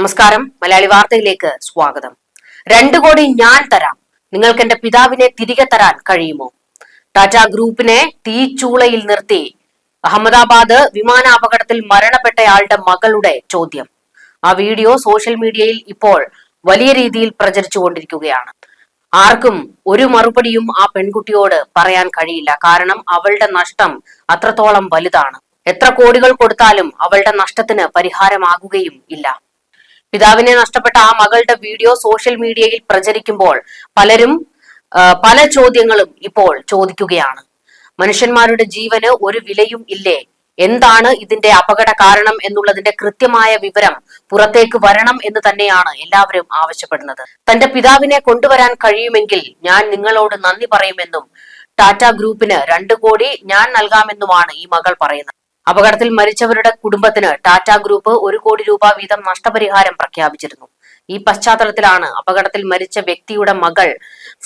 നമസ്കാരം. മലയാളി വാർത്തയിലേക്ക് സ്വാഗതം. 2 കോടി ഞാൻ തരാം, നിങ്ങൾക്ക് എന്റെ പിതാവിനെ തിരികെ തരാൻ കഴിയുമോ? ടാറ്റ ഗ്രൂപ്പിനെ തീച്ചൂളയിൽ നിർത്തി അഹമ്മദാബാദ് വിമാനാപകടത്തിൽ മരണപ്പെട്ടയാളുടെ മകളുടെ ചോദ്യം. ആ വീഡിയോ സോഷ്യൽ മീഡിയയിൽ ഇപ്പോൾ വലിയ രീതിയിൽ പ്രചരിച്ചുകൊണ്ടിരിക്കുകയാണ്. ആർക്കും ഒരു മറുപടിയും ആ പെൺകുട്ടിയോട് പറയാൻ കഴിയില്ല. കാരണം അവളുടെ നഷ്ടം അത്രത്തോളം വലുതാണ്. എത്ര കോടികൾ കൊടുത്താലും അവളുടെ നഷ്ടത്തിന് പരിഹാരമാകുകയും ഇല്ല. പിതാവിനെ നഷ്ടപ്പെട്ട ആ മകളുടെ വീഡിയോ സോഷ്യൽ മീഡിയയിൽ പ്രചരിക്കുമ്പോൾ പലരും പല ചോദ്യങ്ങളും ഇപ്പോൾ ചോദിക്കുകയാണ്. മനുഷ്യന്മാരുടെ ജീവന് ഒരു വിലയും ഇല്ലേ? എന്താണ് ഇതിന്റെ അപകട കാരണം എന്നുള്ളതിന്റെ കൃത്യമായ വിവരം പുറത്തേക്ക് വരണം എന്ന് തന്നെയാണ് എല്ലാവരും ആവശ്യപ്പെടുന്നത്. തന്റെ പിതാവിനെ കൊണ്ടുവരാൻ കഴിയുമെങ്കിൽ ഞാൻ നിങ്ങളോട് നന്ദി പറയുമെന്നും ടാറ്റ ഗ്രൂപ്പിന് 2 കോടി ഞാൻ നൽകാമെന്നുമാണ് ഈ മകൾ പറയുന്നത്. അപകടത്തിൽ മരിച്ചവരുടെ കുടുംബത്തിന് ടാറ്റ ഗ്രൂപ്പ് 1 കോടി രൂപ വീതം നഷ്ടപരിഹാരം പ്രഖ്യാപിച്ചിരുന്നു. ഈ പശ്ചാത്തലത്തിലാണ് അപകടത്തിൽ മരിച്ച വ്യക്തിയുടെ മകൾ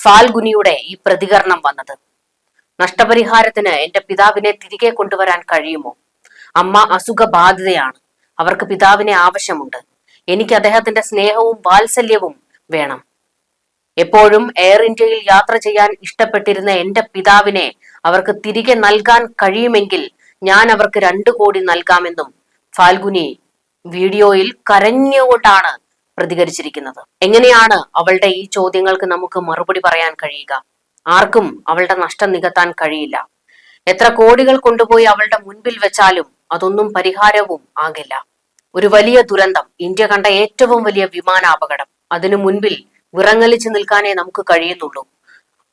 ഫാൽഗുനിയുടെ ഈ പ്രതികരണം വന്നത്. നഷ്ടപരിഹാരത്തിന് എന്റെ പിതാവിനെ തിരികെ കൊണ്ടുവരാൻ കഴിയുമോ? അമ്മ അസുഖബാധിതയാണ്, അവർക്ക് പിതാവിനെ ആവശ്യമുണ്ട്. എനിക്ക് അദ്ദേഹത്തിന്റെ സ്നേഹവും വാത്സല്യവും വേണം. എപ്പോഴും എയർ ഇന്ത്യയിൽ യാത്ര ചെയ്യാൻ ഇഷ്ടപ്പെട്ടിരുന്ന എന്റെ പിതാവിനെ അവർക്ക് തിരികെ നൽകാൻ കഴിയുമെങ്കിൽ ഞാൻ അവർക്ക് 2 കോടി നൽകാമെന്നും ഫാൽഗുനി വീഡിയോയിൽ കരഞ്ഞുകൊണ്ടാണ് പ്രതികരിച്ചിരിക്കുന്നത്. എങ്ങനെയാണ് അവളുടെ ഈ ചോദ്യങ്ങൾക്ക് നമുക്ക് മറുപടി പറയാൻ കഴിയുക? ആർക്കും അവളുടെ നഷ്ടം നികത്താൻ കഴിയില്ല. എത്ര കോടികൾ കൊണ്ടുപോയി അവളുടെ മുൻപിൽ വെച്ചാലും അതൊന്നും പരിഹാരവും ആകില്ല. ഒരു വലിയ ദുരന്തം, ഇന്ത്യ കണ്ട ഏറ്റവും വലിയ വിമാനാപകടം. അതിനു മുൻപിൽ വിറങ്ങലിച്ചു നിൽക്കാനേ നമുക്ക് കഴിയുന്നുള്ളൂ.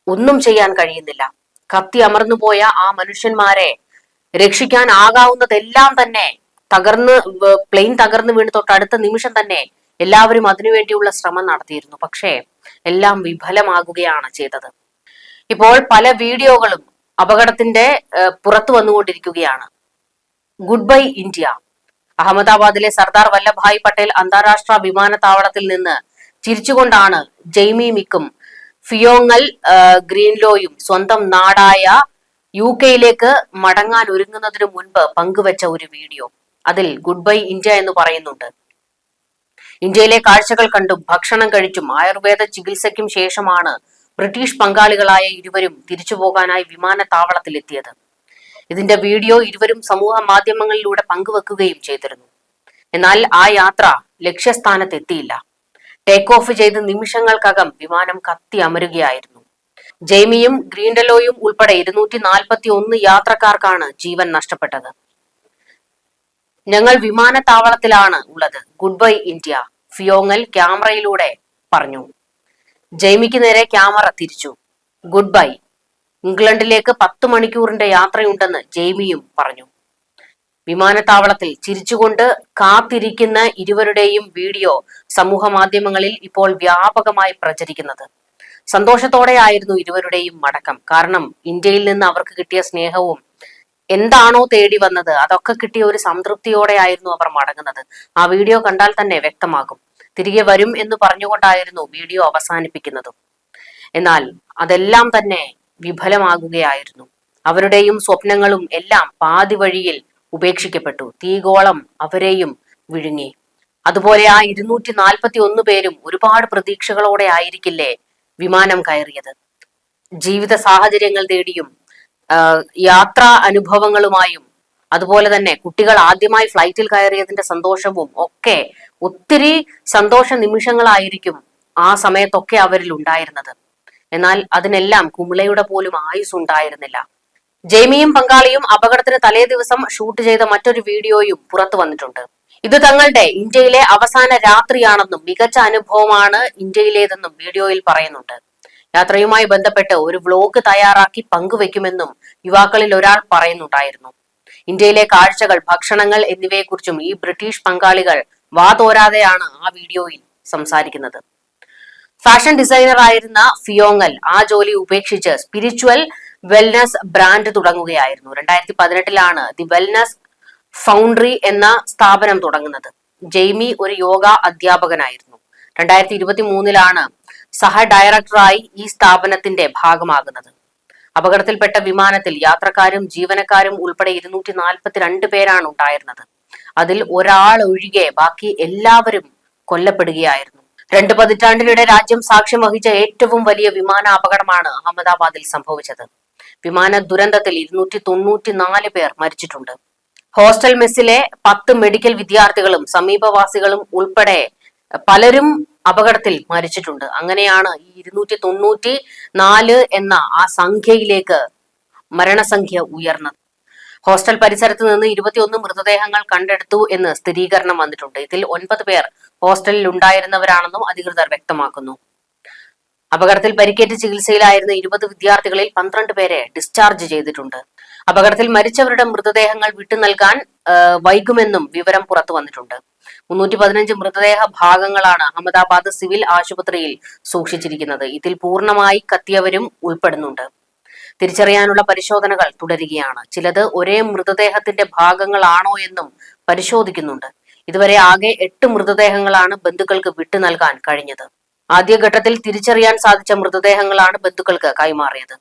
ഒന്നും ചെയ്യാൻ കഴിയുന്നില്ല. കത്തി അമർന്നുപോയ ആ മനുഷ്യന്മാരെ രക്ഷിക്കാൻ ആകാവുന്നതെല്ലാം തന്നെ പ്ലെയിൻ തകർന്നു വീണ് തൊട്ടടുത്ത നിമിഷം തന്നെ എല്ലാവരും അതിനുവേണ്ടിയുള്ള ശ്രമം നടത്തിയിരുന്നു. പക്ഷേ എല്ലാം വിഫലമാകുകയാണ് ചെയ്തത്. ഇപ്പോൾ പല വീഡിയോകളും അപകടത്തിന്റെ പുറത്തു വന്നുകൊണ്ടിരിക്കുകയാണ്. Good bye India. അഹമ്മദാബാദിലെ സർദാർ വല്ലഭായ് പട്ടേൽ അന്താരാഷ്ട്ര വിമാനത്താവളത്തിൽ നിന്ന് ചിരിച്ചുകൊണ്ടാണ് ജെയ്മി മിക്കും ഫിയോങ്ങൽ ഗ്രീൻലോയും സ്വന്തം നാടായ UK മടങ്ങാൻ ഒരുങ്ങുന്നതിന് മുൻപ് പങ്കുവച്ച ഒരു വീഡിയോ. അതിൽ ഗുഡ് ബൈ ഇന്ത്യ എന്ന് പറയുന്നുണ്ട്. ഇന്ത്യയിലെ കാഴ്ചകൾ കണ്ടും ഭക്ഷണം കഴിച്ചും ആയുർവേദ ചികിത്സയ്ക്കും ശേഷമാണ് ബ്രിട്ടീഷ് പങ്കാളികളായ ഇരുവരും തിരിച്ചുപോകാനായി വിമാനത്താവളത്തിലെത്തിയത്. ഇതിന്റെ വീഡിയോ ഇരുവരും സമൂഹ മാധ്യമങ്ങളിലൂടെ പങ്കുവെക്കുകയും ചെയ്തിരുന്നു. എന്നാൽ ആ യാത്ര ലക്ഷ്യസ്ഥാനത്തെത്തിയില്ല. ടേക്ക് ഓഫ് ചെയ്ത് നിമിഷങ്ങൾക്കകം വിമാനം കത്തി അമരുകയായിരുന്നു. ജെയ്മിയും ഗ്രീൻഡലോയും ഉൾപ്പെടെ 241 യാത്രക്കാർക്കാണ് ജീവൻ നഷ്ടപ്പെട്ടത്. ഞങ്ങൾ വിമാനത്താവളത്തിലാണ് ഉള്ളത്, ഗുഡ് ബൈ ഇന്ത്യ, ഫിയോങ്ങൽ ക്യാമറയിലൂടെ പറഞ്ഞു. ജെയ്മിക്ക് നേരെ ക്യാമറ തിരിച്ചു. ഗുഡ് ബൈ, ഇംഗ്ലണ്ടിലേക്ക് 10 മണിക്കൂറിന്റെ യാത്രയുണ്ടെന്ന് ജെയ്മിയും പറഞ്ഞു. വിമാനത്താവളത്തിൽ ചിരിച്ചുകൊണ്ട് കാത്തിരിക്കുന്ന ഇരുവരുടെയും വീഡിയോ സമൂഹ മാധ്യമങ്ങളിൽ ഇപ്പോൾ വ്യാപകമായി പ്രചരിക്കുന്നത്. സന്തോഷത്തോടെയായിരുന്നു ഇരുവരുടെയും മടക്കം. കാരണം ഇന്ത്യയിൽ നിന്ന് അവർക്ക് കിട്ടിയ സ്നേഹവും എന്താണോ തേടി വന്നത് അതൊക്കെ കിട്ടിയ ഒരു സംതൃപ്തിയോടെയായിരുന്നു അവർ മടങ്ങുന്നത്. ആ വീഡിയോ കണ്ടാൽ തന്നെ വ്യക്തമാകും. തിരികെ വരും എന്ന് പറഞ്ഞുകൊണ്ടായിരുന്നു വീഡിയോ അവസാനിപ്പിക്കുന്നതും. എന്നാൽ അതെല്ലാം തന്നെ വിഫലമാകുകയായിരുന്നു. അവരുടെയും സ്വപ്നങ്ങളും എല്ലാം പാതി വഴിയിൽ ഉപേക്ഷിക്കപ്പെട്ടു. തീഗോളം അവരെയും വിഴുങ്ങി. അതുപോലെ ആ 241 പേരും ഒരുപാട് പ്രതീക്ഷകളോടെ ആയിരിക്കില്ലേ വിമാനം കയറിയത്. ജീവിത സാഹചര്യങ്ങൾ തേടിയും യാത്രാ അനുഭവങ്ങളുമായും അതുപോലെ തന്നെ കുട്ടികൾ ആദ്യമായി ഫ്ലൈറ്റിൽ കയറിയതിന്റെ സന്തോഷവും ഒക്കെ ഒത്തിരി സന്തോഷ നിമിഷങ്ങളായിരിക്കും ആ സമയത്തൊക്കെ അവരിൽ ഉണ്ടായിരുന്നത്. എന്നാൽ അതിനെല്ലാം കുമിളയുടെ പോലും ആയുസ് ഉണ്ടായിരുന്നില്ല. ജെയ്മിയും പങ്കാളിയും അപകടത്തിന് തലേ ദിവസം ഷൂട്ട് ചെയ്ത മറ്റൊരു വീഡിയോയും പുറത്തു വന്നിട്ടുണ്ട്. ഇത് തങ്ങളുടെ ഇന്ത്യയിലെ അവസാന രാത്രിയാണെന്നും മികച്ച അനുഭവമാണ് ഇന്ത്യയിലേതെന്നും വീഡിയോയിൽ പറയുന്നുണ്ട്. യാത്രയുമായി ബന്ധപ്പെട്ട് ഒരു വ്ലോഗ് തയ്യാറാക്കി പങ്കുവെക്കുമെന്നും യുവാക്കളിൽ ഒരാൾ പറയുന്നുണ്ടായിരുന്നു. ഇന്ത്യയിലെ കാഴ്ചകൾ, ഭക്ഷണങ്ങൾ എന്നിവയെക്കുറിച്ചും ഈ ബ്രിട്ടീഷ് പങ്കാളികൾ വാതോരാതെയാണ് ആ വീഡിയോയിൽ സംസാരിക്കുന്നത്. ഫാഷൻ ഡിസൈനർ ആയിരുന്ന ഫിയോങ്ങൽ ആ ജോലി ഉപേക്ഷിച്ച് സ്പിരിച്വൽ വെൽനസ് ബ്രാൻഡ് തുടങ്ങുകയായിരുന്നു. 2018 ദി വെൽനസ് ഫൗണ്ടറി എന്ന സ്ഥാപനം തുടങ്ങുന്നത്. ജെയ്മി ഒരു യോഗ അധ്യാപകനായിരുന്നു. 2023 സഹ ഡയറക്ടറായി ഈ സ്ഥാപനത്തിന്റെ ഭാഗമാകുന്നത്. അപകടത്തിൽപ്പെട്ട വിമാനത്തിൽ യാത്രക്കാരും ജീവനക്കാരും ഉൾപ്പെടെ 242 പേരാണ് ഉണ്ടായിരുന്നത്. അതിൽ ഒരാൾ ഒഴികെ ബാക്കി എല്ലാവരും കൊല്ലപ്പെടുകയായിരുന്നു. 2 പതിറ്റാണ്ടിനിടെ രാജ്യം സാക്ഷ്യം വഹിച്ച ഏറ്റവും വലിയ വിമാന അപകടമാണ് അഹമ്മദാബാദിൽ സംഭവിച്ചത്. വിമാന ദുരന്തത്തിൽ 294 പേർ മരിച്ചിട്ടുണ്ട്. ഹോസ്റ്റൽ മെസ്സിലെ 10 മെഡിക്കൽ വിദ്യാർത്ഥികളും സമീപവാസികളും ഉൾപ്പെടെ പലരും അപകടത്തിൽ മരിച്ചിട്ടുണ്ട്. അങ്ങനെയാണ് ഈ 294 എന്ന ആ സംഖ്യയിലേക്ക് മരണസംഖ്യ ഉയർന്നത്. ഹോസ്റ്റൽ പരിസരത്ത് നിന്ന് 21 മൃതദേഹങ്ങൾ കണ്ടെടുത്തു എന്ന് സ്ഥിരീകരണം വന്നിട്ടുണ്ട്. ഇതിൽ 9 പേർ ഹോസ്റ്റലിൽ ഉണ്ടായിരുന്നവരാണെന്നും അധികൃതർ വ്യക്തമാക്കുന്നു. അപകടത്തിൽ പരിക്കേറ്റ് ചികിത്സയിലായിരുന്ന 20 വിദ്യാർത്ഥികളിൽ 12 പേരെ ഡിസ്ചാർജ് ചെയ്തിട്ടുണ്ട്. അപകടത്തിൽ മരിച്ചവരുടെ മൃതദേഹങ്ങൾ വിട്ടു നൽകാൻ വൈകുമെന്നും വിവരം പുറത്തു വന്നിട്ടുണ്ട്. 315 മൃതദേഹ ഭാഗങ്ങളാണ് അഹമ്മദാബാദ് സിവിൽ ആശുപത്രിയിൽ സൂക്ഷിച്ചിരിക്കുന്നത്. ഇതിൽ പൂർണ്ണമായി കത്തിയവരും ഉൾപ്പെടുന്നുണ്ട്. തിരിച്ചറിയാനുള്ള പരിശോധനകൾ തുടരുകയാണ്. ചിലത് ഒരേ മൃതദേഹത്തിന്റെ ഭാഗങ്ങളാണോ എന്നും പരിശോധിക്കുന്നുണ്ട്. ഇതുവരെ ആകെ 8 മൃതദേഹങ്ങളാണ് ബന്ധുക്കൾക്ക് വിട്ടു നൽകാൻ കഴിഞ്ഞത്. ആദ്യഘട്ടത്തിൽ തിരിച്ചറിയാൻ സാധിച്ച മൃതദേഹങ്ങളാണ് ബന്ധുക്കൾക്ക് കൈമാറിയത്.